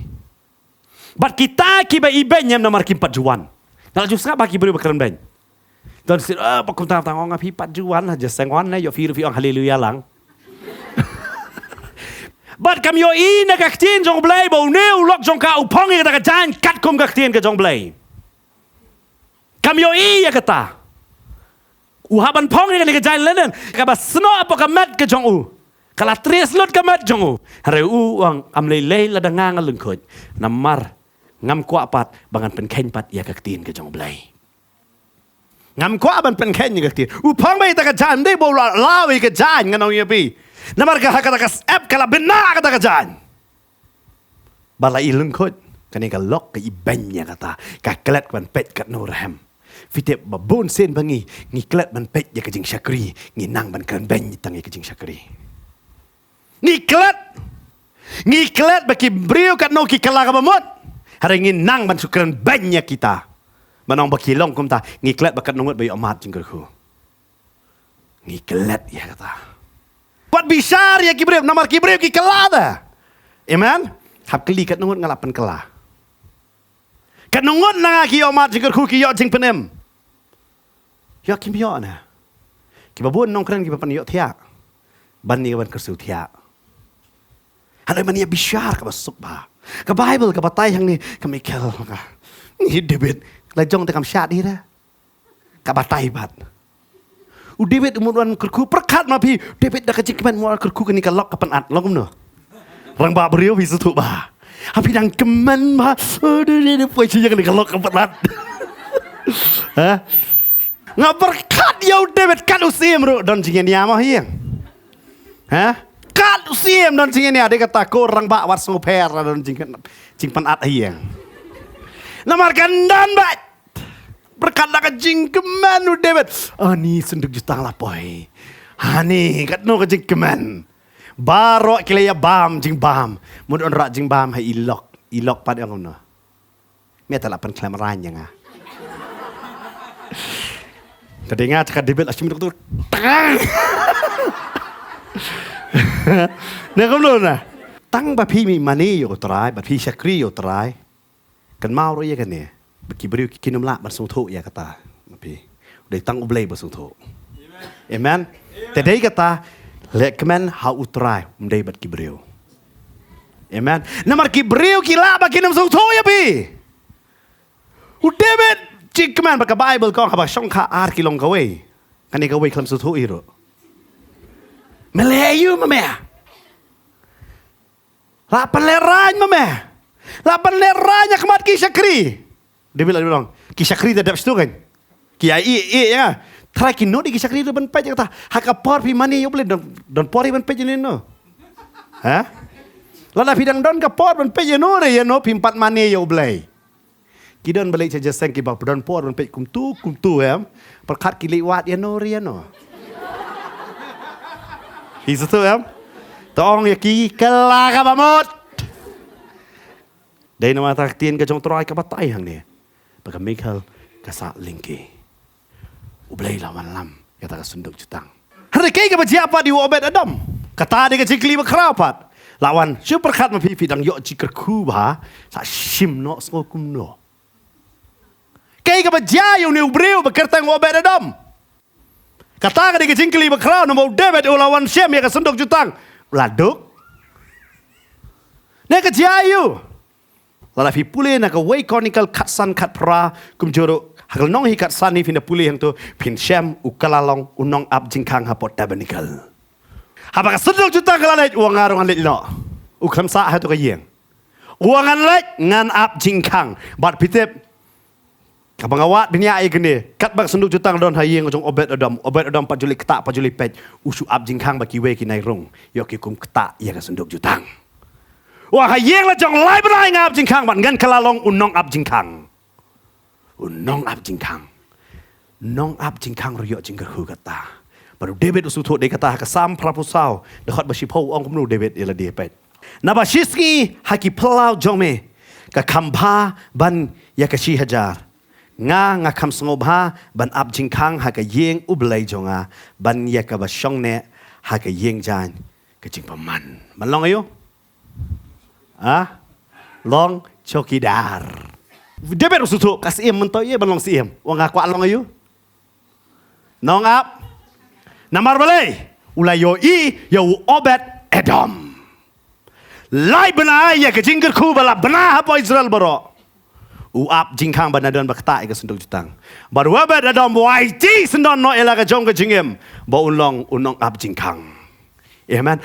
Bat kita ki ba iben yam namar kimpat juan. Nak jus ngap bagi brew bakaran ben. Dan pakum tang ngapi pat juan aja sengwan na yo firu ang haleluya lang. Bat kam yo ina ka tin jong blay bo neu lok jong ka upong ka ka jan kat kum ka tin ka jong blay. Kam yo ya kata. Uhaban pong ni ka jan lenen ka ba sno apa ka mat ka jong u. Kala tres lot ka mat jong u. Hare u ang amlei lei la dangang alun khoj. Namar ngam kwa pat bangan pen khen pat ya ka tin ka jong blay. Ngam kwa ban pen khen ka tin. Upong ba ta ka jan dei bo lawi ka jan nganong ya pi. Namar ka hakata ka app kala bena kata ka jan. Bala ilun khoj. Kani ka lok ka ibenya kata. Ka klet ban pet kat no raham. Fitip babon sen bangi ngi klet ban pet ya ka jing syakri. Ngi nang ban kan ben tangi ka jing syakri. Ngi klet baki brio kat no ki kala ka bamot. Hari ngi nang ban sukran benya kita. Manong baki long kum ta ngi klet bakat nungut bayu amat jing kerku. Ngi klet ya kata. Buat bisar ya kibrib, namar kibrib ki kala dah. Amen. Hap keli kat nungut ngalapan kala. Kat nungut na ki omat jing kerku ki yo jing penem. Yo kim yo na. Ki babun nong keren ki papan yo tiak. Ban ni ban kersu tiak. Ada mania bisar ka basuk ba. Ka Bible ka batay hang ni ka Michael ka. Ni David la jong te kam syat ni dah. Ka batay bat. David umuran kerku perkat ma pi David dah kecik keman mual kerku kani ka lok ka penat lok no. Rang ba beriu bi sutu ba. Hapi dang keman ba. Aduh poi cia kani ka lok ka penat. Ha? Nga berkat ya David kat usim ru don jingen ya mah hiang. Ha? Kat usim don jingen ya dia kata ko rang ba wat super don jing penat hiang. Namar kandan ba. Berkata ka jing keman u David. Ni sunduk jutang lapoi. Ni kat no ka jing keman. Baro kilaya bam jing bam. Mun on rak jing bam hai ilok pad ang no. Me ta lapan klamaran yang ah. Tadinga cakap David asyik tu. Nah kamu na. Tang ba pi mi mani yo trai, ba pi syakri yo trai. Kan mau ro ye kan ni. Bagi beri kinum lak bersung tu ya kata, tapi udah tang ublay bersung tu. Amen. Tadi kata lek kemen hau utrai mendai bat kibreu. Amen. Namar kibreu kila bagi kinum sung tu ya pi. Udah bet cik kemen bagi Bible kau habis song ka ar kilong kawe. Kan ni kawe kelam sung tu iro. Melayu mameh. Lapan leranya mameh. Lapan leranya kemat kisakri. Dia bilang, kisakri tak ada situ kan? Kiai ya. Try kino di kisakri tu ban pej kata, hakapor pi mani yo boleh don pori ban pej ni no. Ha? Lala pidang don kapor ban pej no re no pimpat mani yo boleh. Kidon balik saja seng ki bab don por ban pej kum tu ya. Perkat ki liwat ya no re no. Hisu tu ya. Tong ya ki kala ka bamot. Dai nama tak tien ka jong troy ka batai hang ni. Bagi Michael kasak lingki. Ublay lawan lam. Kata ka sunduk jutang. Hari kaya ka apa di Obed Adam. Kata dia ka jikli bakrapat. Lawan super kat ma pipi dang yo jikr kuba. Sa shim no skokum no. Kaya ka yung ni ubreu bekertang Obed Adam. Kata ka dia ka jikli bakraw na mo David lawan Shem ya ka sunduk jutang. Laduk. Nek ka jayu. Lalafi pule nak away chronicle kat san kat pra kum joro Hakal nong hikat sani fina puli yang tu pin syam ukalalong unong ab jingkang hapot tabernacle. Habang sedang juta kalalait uang arong alit lo. Ukam sa hatu kayeng. Uang alit ngan ab jingkang. Bat pitip. Kapang awat dunia ai gini. Kat bak senduk juta don hayeng ujung obet adam pajuli ketak pajuli pet. Usu ab jingkang baki we ki nai rong. Yo ki kum ketak ya ka senduk jutang. Wah hayeng la jong lai berai ngab jingkang bat ngan kalalong unong ab jingkang. Unong ab jingkang. Nong ab jingkang royo jingker hu kata. Baru David usutu de kata kasam prapusau. Dekat basipau ong kumnu David ila dia pet. Nabashiski haki pelau jome. Ka kambha ban ya kashi hajar. Nga kam sengobha ban ab jingkang haka yeng ublay jonga. Ban ya ka basyong ne haka yeng jan. Kajing paman. Malong ayo? Long chokidar. David usutu kasiem mentoy ye balong siem. Wang aku along ayo? Nong ab. Namar balay. Ulay yo obet Edom. Lai benar ya ke jingker ku bala benar apa Israel baro. Uap jingkang banadan bakta ke senduk jutang. Baru obet Edom waiti sendon no ela ke jong ke jingem. Ba unong ap jingkang. Amen.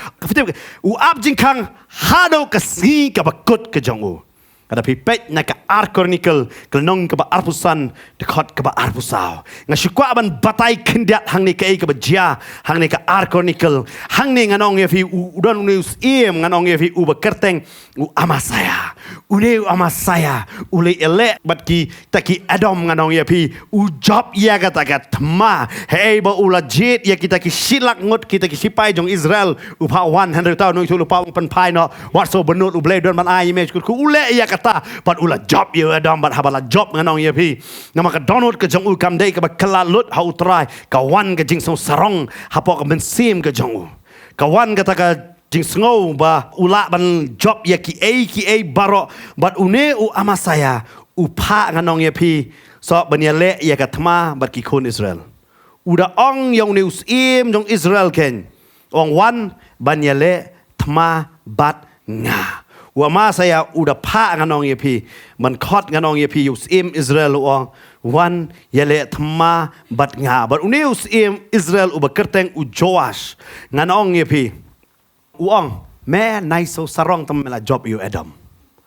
Uap jingkang hado ke si ke bakut ke jong. Kada pipet na ka arkonikel kelnong ke ba arpusan dekat ke ba arpusau. Ngasyukwa ban batai kendiat hang ni ke bajia hang ni ka arkonikel hang ni nganong ye fi udon news im nganong ye fi u bekerteng u amasaya. Ule amasaya ule ele batki taki Edom nganong ye fi u job ya kata tma hey ba ula jet ya kita ki silak ngot kita ki sipai jong Israel u pa 100 tahun nu lu pa pen pai no wat so benut u blade don man ai image ku ule ya kata pat ula job ye Edom bat habala job nganong ye fi nama ka donut ke jong u kam dei ka ba kalalut ha utrai kawan ke jing song sarong hapo ka ben sim ke jong u kawan kata ka jing sngau ba ula ban job ya ki a baro bat une u amasaya u pa nganong ye pi so banyale ya ka thma bat ki khun Israel uda ong yong news im jong Israel ken ong wan banyale thma bat nga wa ma saya uda pa nganong ye pi man khot nganong ye pi us im Israel ong wan yale thma bat nga bat une us im Israel u bakerteng u Joash nganong ye pi uang me nai so sarong tem mela job you Edom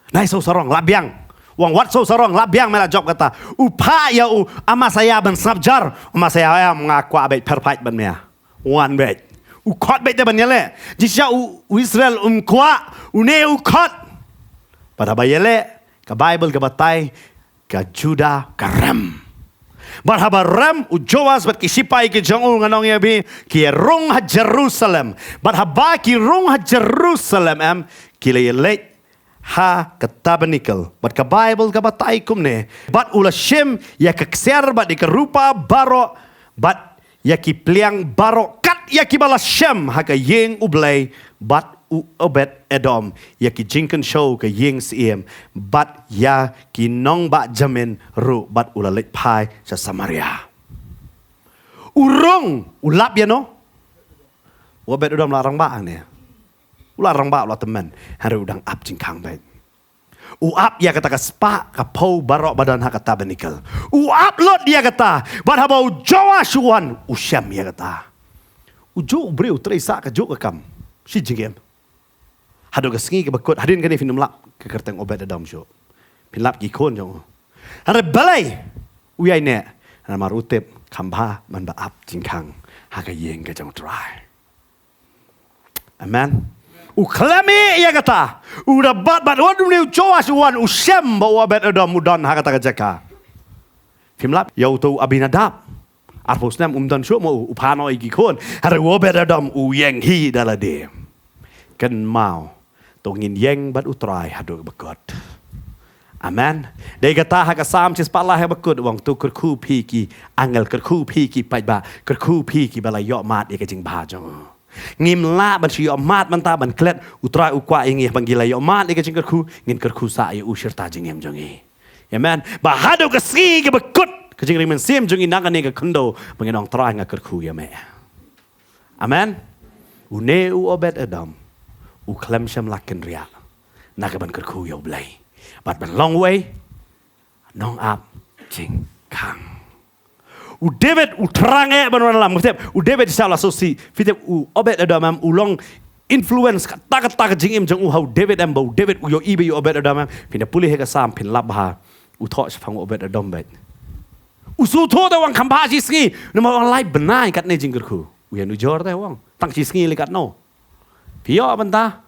nai so sarong labiang uang wat so sarong labiang mela job kata upa ya u ama saya ban sabjar ama saya ya mengaku abet perfect ban mea one bet u khot bet ban yele jisya u Israel kwa une u khot pada bayele ka Bible ka batai ka Juda ka Ram Barhaba Ram u Joas bat kisipai ki jong nganong ye bi ki rong ha Jerusalem barhaba ki rong ha Jerusalem am ki le let ha ka tabernacle bat ka Bible ka batai kum ne bat ula shem ya ka kser bat ka rupa baro bat ya ki pliang baro kat ya ki bala shem ha ka yeng ublay bat u obet Edom ya ki jinken show ka yeng siem bat ya ki nong ba jamin ru bat ula let pai sa Samaria urong ulap ya no obet Edom larang ba ne ularang ba la teman haru udang ap jingkang bet uap ya kata ka spa ka pau barok badan ha ka tabernacle uap lot dia kata bat habau Joashuan usyam ya kata ujo breu tresa ka jo ka kam si jingem hadu ka sengi ke bakut hadin kan finum lap ke kerteng obet Edom syo pinlap ki kon jong hare balai uyai ne na marutep kambha man ba ap jingkang ha ka yeng ka jong try amen uklami ya kata udah bat wadu ni Joas wan usem bawa obet Edom mudan ha kata ka jaka pinlap yau tu Abinadab arpusnam umdan syo mo upano igi kon hare obet Edom uyeng hi dalade kan mau tongin yeng bat utrai hadu bakot amen dei kata ha ka sam cis pala ha bakot wang tu kerku pi ki angel kerku pi ki pai ba kerku pi ki bala yo mat e ka jing ba jong ngim la ban si yo mat man ta ban klet utrai ukwa ingi panggila yo mat e ka jing kerku ngin kerku sa ye usir ta jing em jong e amen ba hadu ka si ke bakot ka jing rimen sim jong ina ka ne ka kundo banginong trai nga kerku ya me amen une u obet Edom u klem sham lakin ria nakaban kerku yo blay but ban long way nong up jing kang David terang benar mungkin David salah sosi fitep obet adam ulong influence kata jing jang how David bau David yo ibe yo obet adam pin pulih ka sam pin labha thok phang obet adam bet usu tho da wang khamba chi ski nama wang lai benai kat ne jing ku uyan ujor da wang tang chi ski likat no pio banta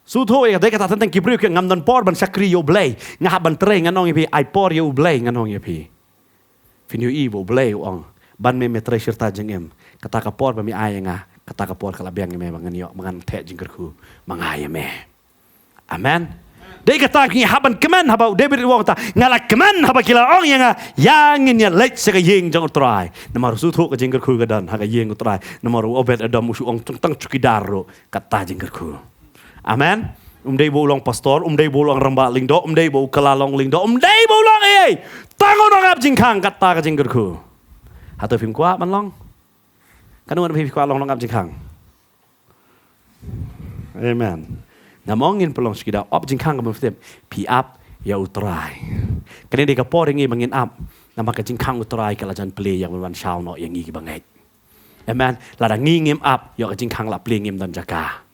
su tho ya de kata tentang kibriu ke ngam don por ban sakri yo blay ngah ban tre nganong pi ai por yo blay nganong pi Finyo ibo blay ong ban me treasure ta jengem kata kapor ba mi ay nga kata kapor kala biang me mangan yo mangan the jingkerku mangaya me amen dei kata ki haban kemen haba David wo kata ngala kemen haba kila ong yang in ya lek se yeng jong try namar su thu ka jingkerku ga dan ha ga yeng try namar obet adam su ong tang cukidaro kata jingkerku amen dei bolong pastor dei bolong ramba lingdo dei bo kalalong lingdo dei bolong tangon ngap jingkang kata ka jingkerku atau film kuat man long kan ada film kuat long ngap jingkang amen namongin pelong sekida op jingkang ka mesti pi up ya utrai kan dia ka por ngi bangin up nama ka jingkang utrai kala jan play yang wan shao no yang ngi bangai amen la da ngi ngim up ya ka jingkang la play ngim dan jaka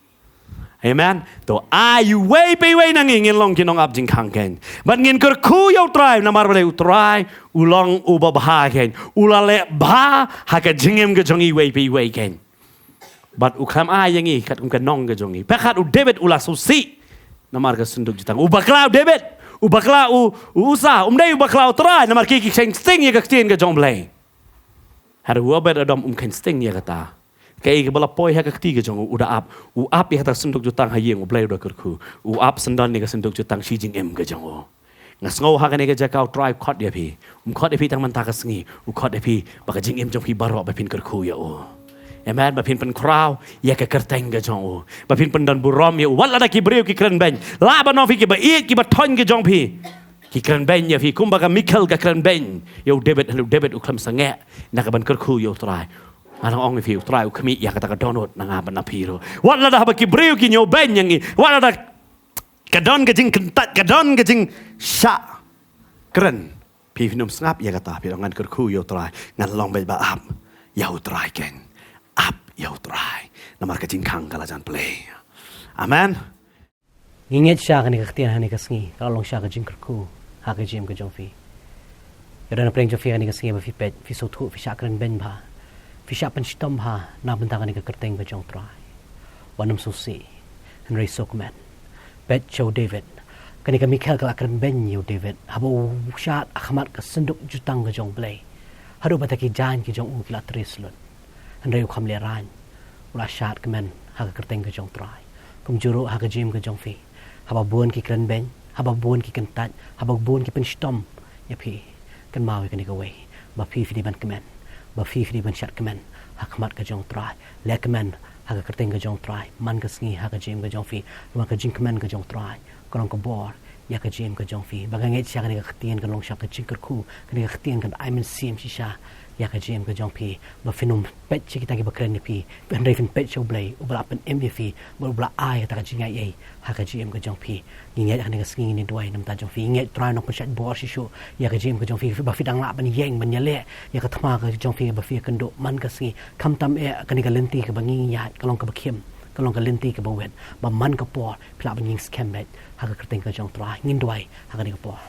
Amen. To ayu way nangingin long kinong ab jing kangken. But ngin kerku yo try namar bale utrai ulong ubabha ken. Ulale ba haka jingem ke jongi way ken. But ukam ayangi kat nong ke jongi. Pekat David ula susi namar ke sunduk jutang. Ubaklau David. Ubaklau usa dei ubaklau try namar ki sting ye ke stien ke jong blay. Har ubet adam ken sting ye kata. Kaya bala poi hak ketiga jong udah up ya tak senduk jutang hayeng ublay udah kerku up sendan ni ke senduk jutang si jing ke jong ngas ngau hak ni ke jakau try kot dia pi kot dia pi tang man tak sengi kot dia pi baka jing jong pi barok bapin kerku ya amen bapin pen kraw ya ke kerteng ke jong bapin pen dan burom ya wala da ki breu ki kren ben la ba no fi ki ba ki ba ton ke jong pi ki kren ben ya fi kum baka Michael ke kren ben yo David uklam sange nak ban kerku yo try Anong ong fiu try kami ya kata kadonot nangaban na piro. Wala dah baki breu ki nyo ben yangi. Wala dah kadon kajing kentat kadon kajing sya keren. Pi finum ngap ya kata pi ngan kerku yo try ngan long ba up. Yo try ken. Up yo try. Namar kajing kang kala jan play. Amen. Inget sya kan ikatian hani kasngi kalau long sya kajing kerku ha kajim ka jong fi. Yo na pleng jo fi hani kasngi ba fi pet fi so thu fi sya keren ben ba. Fisya penstom ha na bentakan ni kerteng ke jong try. Wanam susi Henry Sokman. Bet show David. Kani ka Michael ka akan ben yo David. Habo syat akhmat ka senduk jutang ke jong play. Hado bataki jan ki jong ukila trislun. Henry ukam leran. Ula syat kemen ha ka kerteng ke jong try. Kum juru ha ka jim ke jong fi. Haba buon ki keren ben. Haba buon ki kentat. Haba buon ki penstom. Ya pi. Kan mawi kani ka way. Ba pi fi di ban kemen. Ba fi ban syat kemen hakmat ka jong try le kemen ha ka kerteng ka jong try man ka sngi ha ka jim ka jong fi ma ka jing kemen ka jong try korong ka bor ya ka jim ka jong fi ba ngai sia ka ni ka ktien ka long sha ka jing ka ku ka ni ka ktien ka I mean sim si sha ya ka jim ka jong pi ba finum pet chi kita ki ba kren ni pi ben re fin pet show blay u ba pen MVP ba bla ai ta ka jing ai ha ka jim ka jong pi ni ngai ha ni ka sngi ni duai nam ta jong fi ngai try no ka shat bor si shu ya ka jim ka jong fi ba fi dang la ban yeng ban ya le ya ka thma ka jong fi ba fi kan do man ka sngi kam tam ka ni ka lenti ka ba ngi ya ka long ka ba khem ka long ka lenti ka ba wet ba man ka por pla ban ying scam net ha ka kerteng ka jong try ngin duai ha ka ni ka por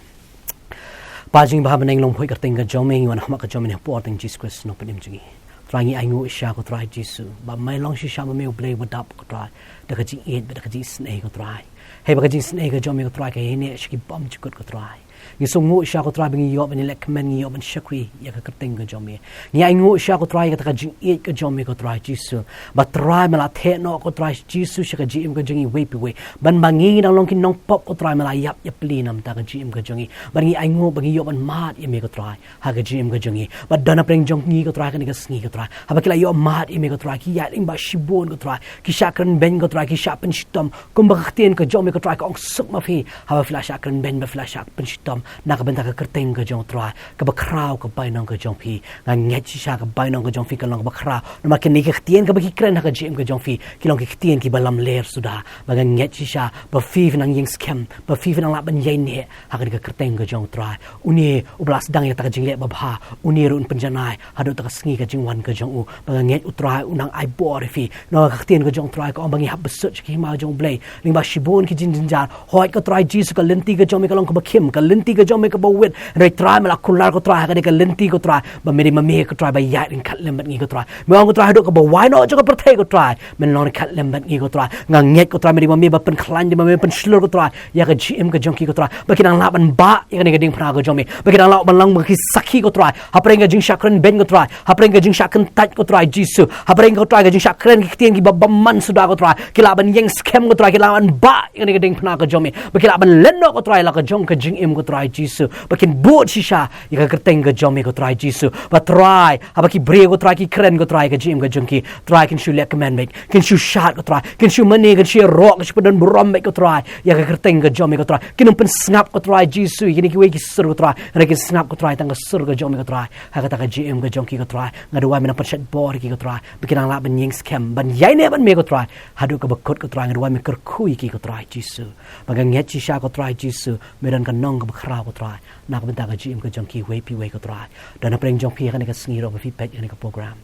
Pajing bahaban ng long poi kerteng ka jong meng wan hama ka jong meng por teng Jesus Christ no panim jingi trangi aingu sha ko try Jesus ba mai long shi sha me play wadap ko try da ka jing et ba da ka jing snake ko try hey ba ka jing snake ka jong me ko try ka ne shi bom chukut ko try ni sungu sha ko try bingi yo ban lek men yo ban shakri ya ka kerteng ka jong me ni aingu sha ko try ka ta ka jing et ka jong me ko try Jesus ba try mala the no ko try Jesus sha ka jing ka jingi we pi we ban bangi nang long kin nong pop ko try mala yap yap li nam ta ka jing ka jingi bangi aingu bangi yo ban mat ya me ko try ha ka jing ka jingi ba dana preng jong ni ko try ka ni ka sngi ko try ha ba kila yo mat ya me ko try ki ya ing ba shibon ko try ki sha kren ben ko try ki sha pen shitom kum ba ktien ka jong me ko try ka ong suk ma fi ha ba flash kren ben ba flash pen shitom nak benta ka kerteng ka jong try ka bakrau ka bai nong ka jong phi nga nget chi sha ka bai nong ka jong phi ka long bakrau na ken ni ka tien ka baki kren ka jim ka jong phi ki long ki tien ki balam ler sudah ba nga nget chi sha ba phi nang ying scam ba phi nang la ban yai ne ha ka kerteng ka jong try uni ublas dang ya ta ka jing le ba bha uni run penjanai hadu ta ka sngi ka jing wan ka jong u ba nga nget utrai unang ai bor fi no ka tien ka jong try ka bangi hab search ki ma jong blay ling ba shibon ki jin jar hoi ka try Jesus ka lenti ka jong me ka long ka bakim ka lenti ka jong me ka ba wit rei try mala kular ko try ka lenti ko try ba meri mami ko try ba ya ring kat lembat ngi ko try me ong ko try hadu ka ba why no jo ka perthai ko try men long kat lembat ngi ko try nga nget ko try meri mami ba pen klan di mami pen slur ko try ya ka gm ka jong ki ko try ba kinang la ban ba ya ka ding phra ko jong me ba kinang la ban lang ba ki sakhi ko try ha preng ka jing shakren ben ko try ha preng ka jing shakren tat ko try Jesus ha preng ko try ka jing shakren ki tien ki ba man sudah ko try kila ban yeng scam ko try kila ban ba ya ka ding phra ko jong me ba kila ban lendo ko try la ka jong ka jing im ko try Jesus ba kin buat shisha ya ka kerteng ka jong me ko try Jesus ba try ha ba ki bre ko try ki kren ko try ka jim ka jong ki try kin shu le commandment kin shu shat ko try kin shu mani kin shu rock kin shu padan brom ko try ya ka kerteng ka jong me ko try kin pen snap ko try Jesus kin ki we ki sur ko try ra kin snap ko try tang ka sur ka jong me ko try ha ka ta ka jim ka jong ki ko try ngadwa me na pen shat bor ki ko try bikin ang la ban yeng scam ban yai ne ban me ko try hadu ka bakot ko try ngadwa me ker kui ki ko try Jesus bagang nget chi sha ko try Jesus medan ka nong ka bakra ko try na ka benta ka jim ka jong ki we pi we ko try dan apreng jong pi ka ne ka sngi ro ba fi pet ne ka program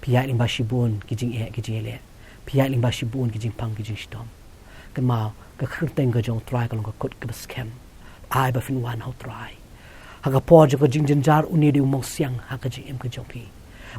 pi ya ling ba shibun ki jing e ki jing le pi ya ling ba shibun ki jing pang ki jing stom kan ma ka khirteng ka jong try ka long ka kot ka scam ai ba fin wan ho try ha ka po jo ka jing jar uni di mong siang ha ka jim ka jong pi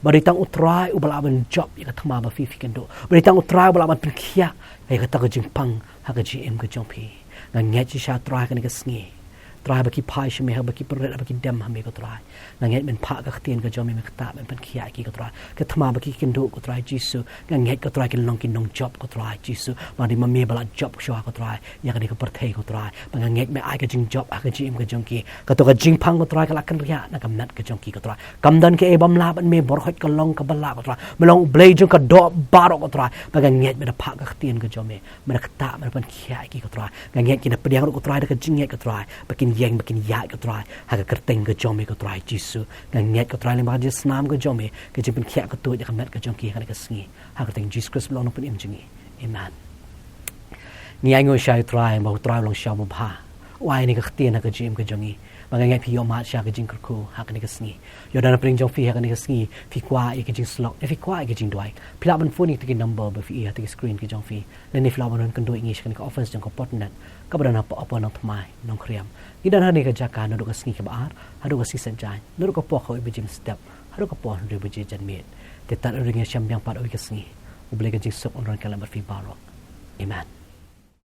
bari tang utrai ubalaban job ya ka thama ba fi kendo bari tang utrai ubalaban pinkhia ya ka ta ka jing pang ha ka jim ka jong pi nga nget chi sha try ka ne ka sngi try ba ki pai shme ha ba ki per ba ki dem ha me ko try nga nget men pha ka tien ka jom me ka ta ben pen khia ki ko try ka thama ba ki kendo ko try Jesus nga nget ko try ki long ki nong job ko try Jesus ma di ma me bala job sho ko try ya ka ni ka per thei ko try ba nga nget me ai ka jing job a ka jim ka jong ki ka to ka jing pang ko try ka la kan ria na kam nat ka jong ki ko try kam dan ke e bam la ban me bor khot ka long ka bala ko try me long blade jong ka do baro ko try ba nga nget me da pha ka tien ka jom me ka ta me pen khia ki ko try nga nget ki na pediang ko try ka jing nget ko try ba kin yang ba kin ya ko try ha ka kerteng ka jom me ko try Jesus nga nget ko try le ma je snam ko jom me ka jing pen khia ka tu ja kam nat ka jong ki ka ka sngi ha ka teng Jesus Christ long no pen im jingi amen ni ai ngo shai try ma try long sha mo ba wai ni ka tien ka jim ka jongi ma ngai phi yo ma sha ka jing ko ha ka ni ka sngi yo dan pring jong phi ha ka ni ka sngi phi kwa e ka jing slot e phi kwa e ka jing doi phi la ban phone ni ti number ba phi ha ti screen ki jong phi le ni fla ban kan do english kan ka offers jong ko potnet ka ban na pa nang thmai nong kriam ni dan ha ni ka jaka no do ka sngi ka ba ar ha do ka si san jai no do ka po kho e ba jim step ha do ka po ri ba ji jan met te tar ring ya sham yang pa do ka sngi u ble ka jing sok on ran ka la ba phi ba ro amen